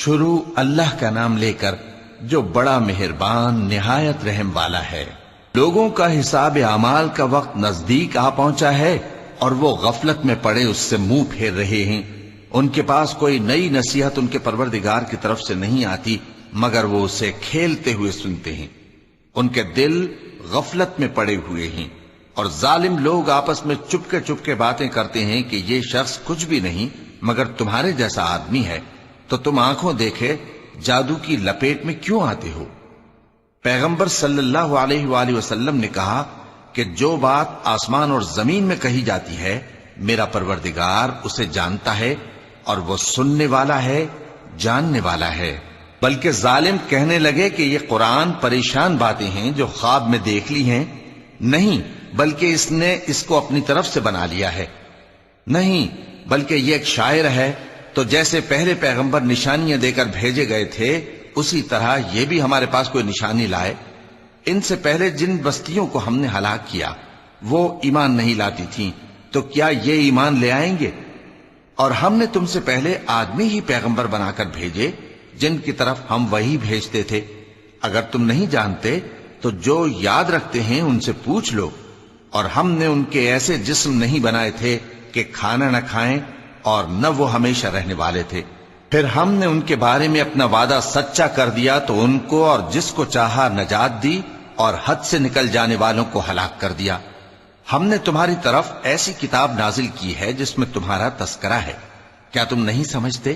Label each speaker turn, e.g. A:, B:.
A: شروع اللہ کا نام لے کر جو بڑا مہربان نہایت رحم والا ہے۔ لوگوں کا حساب اعمال کا وقت نزدیک آ پہنچا ہے اور وہ غفلت میں پڑے اس سے منہ پھیر رہے ہیں۔ ان کے پاس کوئی نئی نصیحت ان کے پروردگار کی طرف سے نہیں آتی مگر وہ اسے کھیلتے ہوئے سنتے ہیں۔ ان کے دل غفلت میں پڑے ہوئے ہیں اور ظالم لوگ آپس میں چپکے باتیں کرتے ہیں کہ یہ شخص کچھ بھی نہیں مگر تمہارے جیسا آدمی ہے، تو تم آنکھوں دیکھے جادو کی لپیٹ میں کیوں آتے ہو؟ پیغمبر صلی اللہ علیہ وآلہ وسلم نے کہا کہ جو بات آسمان اور زمین میں کہی جاتی ہے میرا پروردگار اسے جانتا ہے اور وہ سننے والا ہے، جاننے والا ہے۔ بلکہ ظالم کہنے لگے کہ یہ قرآن پریشان باتیں ہیں جو خواب میں دیکھ لی ہیں، نہیں بلکہ اس نے اس کو اپنی طرف سے بنا لیا ہے، نہیں بلکہ یہ ایک شاعر ہے۔ تو جیسے پہلے پیغمبر نشانیاں دے کر بھیجے گئے تھے اسی طرح یہ بھی ہمارے پاس کوئی نشانی لائے۔ ان سے پہلے جن بستیوں کو ہم نے ہلاک کیا وہ ایمان نہیں لاتی تھیں، تو کیا یہ ایمان لے آئیں گے؟ اور ہم نے تم سے پہلے آدمی ہی پیغمبر بنا کر بھیجے جن کی طرف ہم وہی بھیجتے تھے۔ اگر تم نہیں جانتے تو جو یاد رکھتے ہیں ان سے پوچھ لو۔ اور ہم نے ان کے ایسے جسم نہیں بنائے تھے کہ کھانا نہ کھائیں اور نہ وہ ہمیشہ رہنے والے تھے۔ پھر ہم نے ان کے بارے میں اپنا وعدہ سچا کر دیا تو ان کو اور جس کو چاہا نجات دی اور حد سے نکل جانے والوں کو ہلاک کر دیا۔ ہم نے تمہاری طرف ایسی کتاب نازل کی ہے جس میں تمہارا تذکرہ ہے، کیا تم نہیں سمجھتے؟